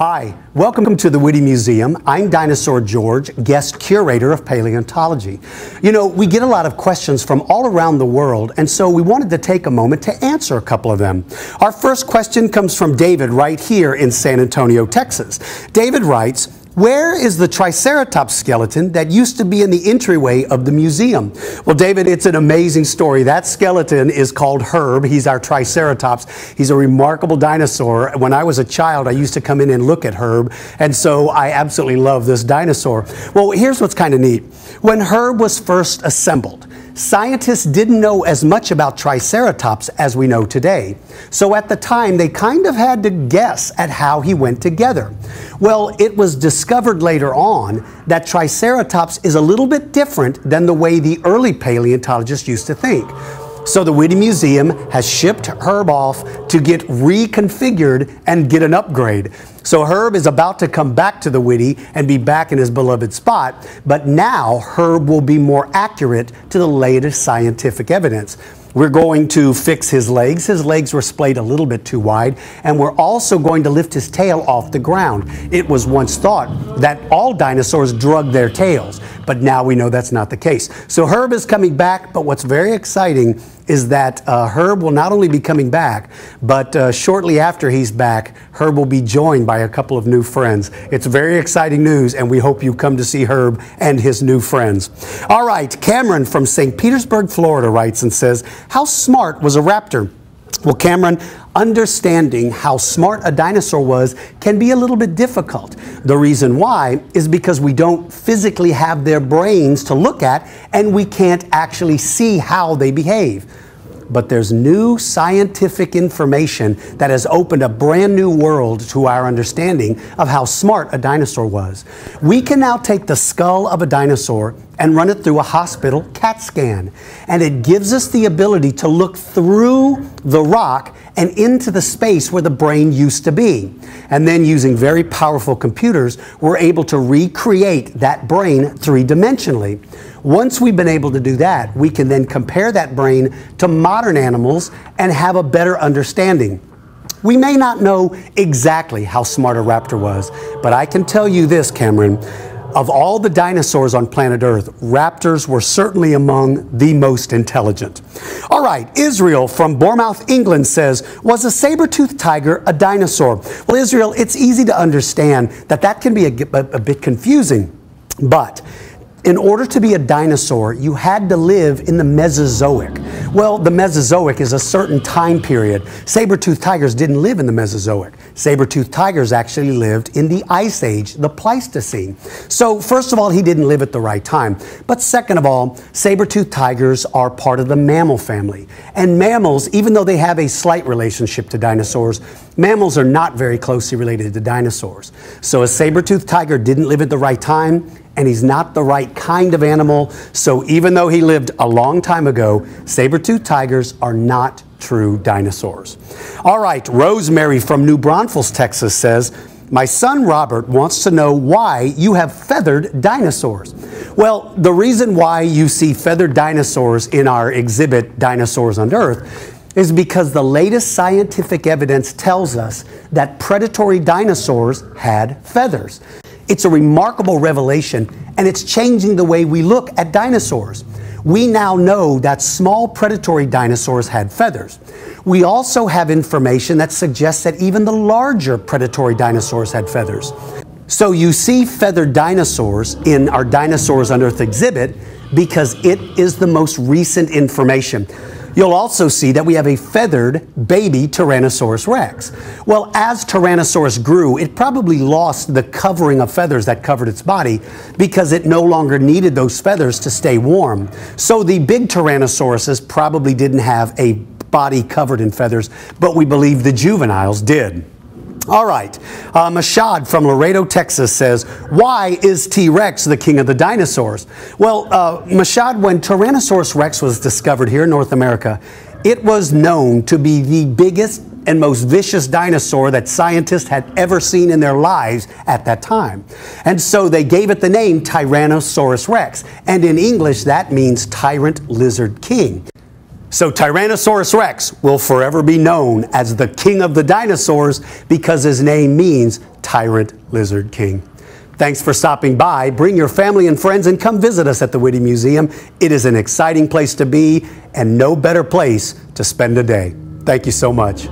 Hi, welcome to the Witte Museum. I'm Dinosaur George, guest curator of paleontology. You know, we get a lot of questions from all around the world, and so we wanted to take a moment to answer a couple of them. Our first question comes from David right here in San Antonio, Texas. David writes, "Where is the Triceratops skeleton that used to be in the entryway of the museum?" Well, David, it's an amazing story. That skeleton is called Herb. He's our Triceratops. He's a remarkable dinosaur. When I was a child, I used to come in and look at Herb, and so I absolutely love this dinosaur. Well, here's what's kind of neat. When Herb was first assembled, scientists didn't know as much about Triceratops as we know today. So at the time, they kind of had to guess at how he went together. Well, it was discovered later on that Triceratops is a little bit different than the way the early paleontologists used to think. So the Witte Museum has shipped Herb off to get reconfigured and get an upgrade. So Herb is about to come back to the Witte and be back in his beloved spot, but now Herb will be more accurate to the latest scientific evidence. We're going to fix his legs. His legs were splayed a little bit too wide, and we're also going to lift his tail off the ground. It was once thought that all dinosaurs drug their tails, but now we know that's not the case. So Herb is coming back, but what's very exciting is that Herb will not only be coming back, but shortly after he's back, Herb will be joined by a couple of new friends. It's very exciting news, and we hope you come to see Herb and his new friends. All right, Cameron from St. Petersburg, Florida writes and says, "How smart was a raptor?" Well, Cameron, understanding how smart a dinosaur was can be a little bit difficult. The reason why is because we don't physically have their brains to look at, and we can't actually see how they behave. But there's new scientific information that has opened a brand new world to our understanding of how smart a dinosaur was. We can now take the skull of a dinosaur and run it through a hospital CAT scan. And it gives us the ability to look through the rock and into the space where the brain used to be. And then using very powerful computers, we're able to recreate that brain three-dimensionally. Once we've been able to do that, we can then compare that brain to modern animals and have a better understanding. We may not know exactly how smart a raptor was, but I can tell you this, Cameron. Of all the dinosaurs on planet Earth, raptors were certainly among the most intelligent. All right, Israel from Bournemouth, England says, "Was a saber-toothed tiger a dinosaur?" Well, Israel, it's easy to understand that can be a bit confusing, but in order to be a dinosaur, you had to live in the Mesozoic. Well, the Mesozoic is a certain time period. Saber-toothed tigers didn't live in the Mesozoic. Saber-toothed tigers actually lived in the Ice Age, the Pleistocene. So, first of all, he didn't live at the right time. But second of all, saber-toothed tigers are part of the mammal family. And mammals, even though they have a slight relationship to dinosaurs, mammals are not very closely related to dinosaurs. So a saber-toothed tiger didn't live at the right time, and he's not the right kind of animal. So even though he lived a long time ago, saber-toothed tigers are not true dinosaurs. All right, Rosemary from New Braunfels, Texas says, "My son Robert wants to know why you have feathered dinosaurs." Well, the reason why you see feathered dinosaurs in our exhibit, Dinosaurs on Earth, is because the latest scientific evidence tells us that predatory dinosaurs had feathers. It's a remarkable revelation, and it's changing the way we look at dinosaurs. We now know that small predatory dinosaurs had feathers. We also have information that suggests that even the larger predatory dinosaurs had feathers. So you see feathered dinosaurs in our Dinosaurs on Earth exhibit because it is the most recent information. You'll also see that we have a feathered baby Tyrannosaurus rex. Well, as Tyrannosaurus grew, it probably lost the covering of feathers that covered its body because it no longer needed those feathers to stay warm. So the big Tyrannosauruses probably didn't have a body covered in feathers, but we believe the juveniles did. All right, Mashad from Laredo, Texas says, "Why is T-Rex the king of the dinosaurs?" Well, Mashad, when Tyrannosaurus rex was discovered here in North America, it was known to be the biggest and most vicious dinosaur that scientists had ever seen in their lives at that time. And so they gave it the name Tyrannosaurus rex, and in English that means tyrant lizard king. So Tyrannosaurus Rex will forever be known as the king of the dinosaurs because his name means Tyrant Lizard King. Thanks for stopping by. Bring your family and friends and come visit us at the Witte Museum. It is an exciting place to be and no better place to spend a day. Thank you so much.